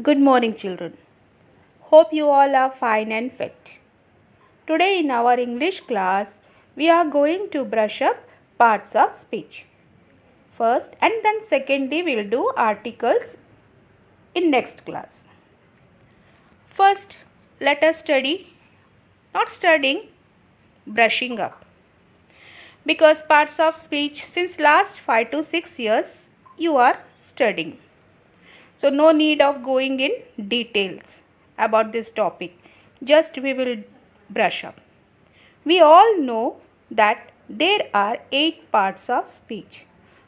Good morning, children. Hope you all are fine and fit. Today, in our English class, we are going to brush up parts of speech. First and then secondly, we will do articles in next class. First, let us study, not studying, brushing up. Because parts of speech since last 5 to 6 years, you are studying. So, no need of going in details about this topic. Just we will brush up. We all know that there are 8 parts of speech: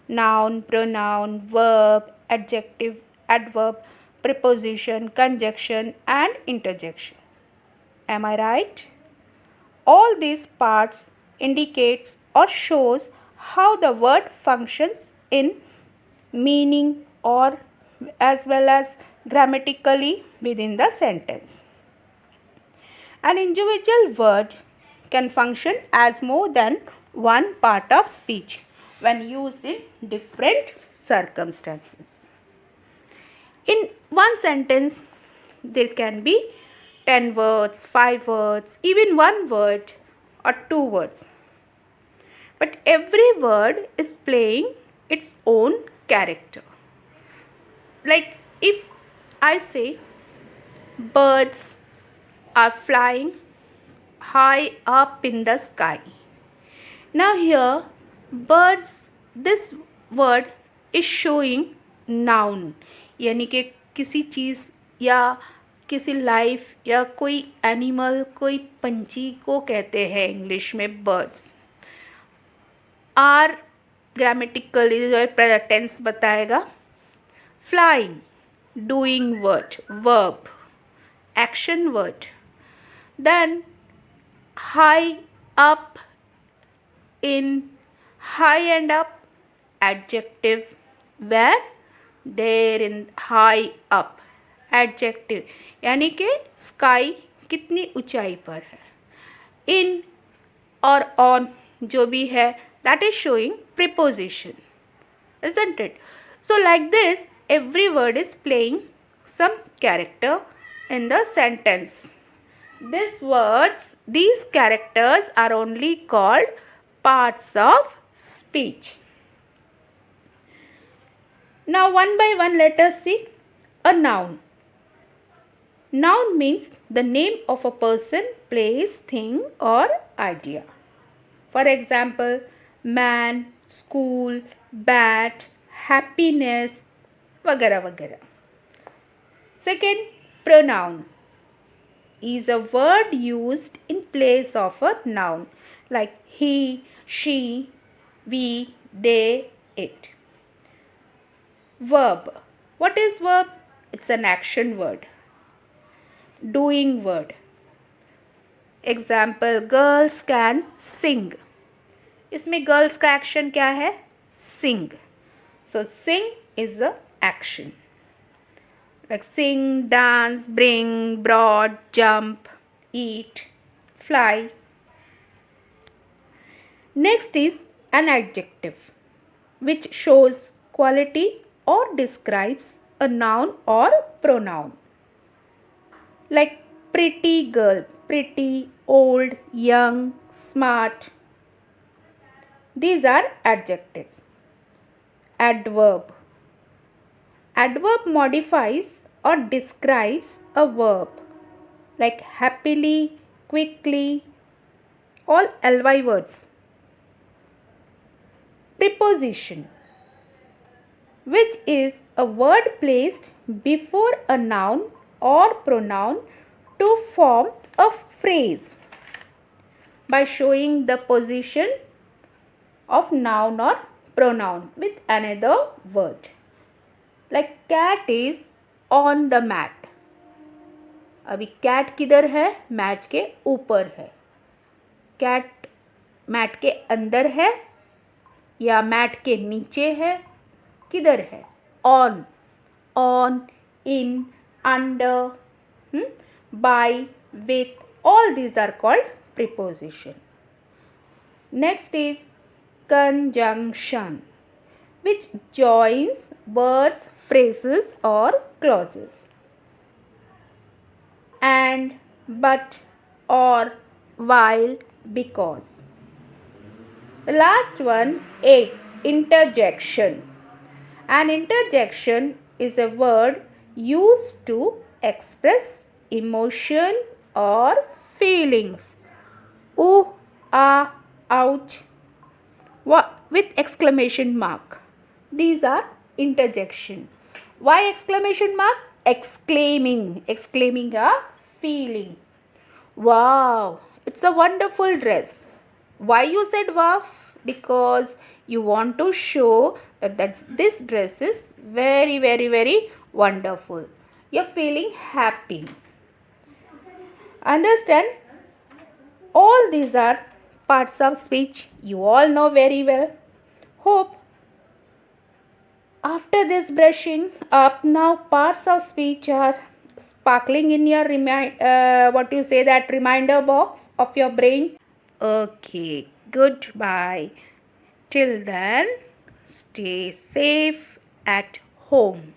noun, pronoun, verb, adjective, adverb, preposition, conjunction, and interjection. Am I right? All these parts indicates or shows how the word functions in meaning or as well as grammatically within the sentence. An individual word can function as more than one part of speech when used in different circumstances. In one sentence, there can be 10 words, 5 words, even one word or 2 words. But every word is playing its own character. Like if I say birds are flying high up in the sky. Now here birds, this word is showing noun, यानी कि किसी चीज़ या किसी life या कोई animal, कोई पंछी को कहते हैं इंग्लिश में बर्ड्स. आर ग्रामेटिकली जो टेंस बताएगा. Flying doing word, verb, action word. Then high up in, high and up, adjective, where there in high up, adjective यानी कि sky कितनी ऊंचाई पर है. in और on जो भी है that is showing preposition, isn't it? So like this every word is playing some character in the sentence. These characters are only called parts of speech. Now one by one let us see a noun. Noun means the name of a person, place, thing or idea. For example, man, school, bat, happiness, वगैरह वगैरह. Second, pronoun is a word used in place of a noun like he, she, we, they, it. Verb. What is verb? It's an action word. Doing word. Example, girls can sing. इसमें girls का action क्या है? Sing. So sing is the action. Like sing, dance, bring, brought, jump, eat, fly. Next is an adjective which shows quality or describes a noun or pronoun. Like pretty girl, pretty, old, young, smart. These are adjectives. Adverb. Adverb modifies or describes a verb like happily, quickly, all ly words. Preposition, which is a word placed before a noun or pronoun to form a phrase by showing the position of noun or pronoun with another word. Like cat is on the mat. अभी cat किधर है? Mat के ऊपर है. cat mat के अंदर है या मैट के नीचे है? किधर है? on, on, in, under, by, with, all these are called preposition. Next is conjunction, which joins words, phrases or clauses. and, but, or, while, because. The last one, 8. Interjection. An interjection is a word used to express emotion or feelings. Ooh, ah, ouch, with exclamation mark. These are interjection. Why exclamation mark? Exclaiming a feeling. Wow, it's a wonderful dress. Why you said wow? Because you want to show that this dress is very, very, very wonderful. You're feeling happy. Understand? All these are parts of speech you all know very well. Hope after this brushing up, now parts of speech are sparkling in your reminder box of your brain. Okay, goodbye. Till then, stay safe at home.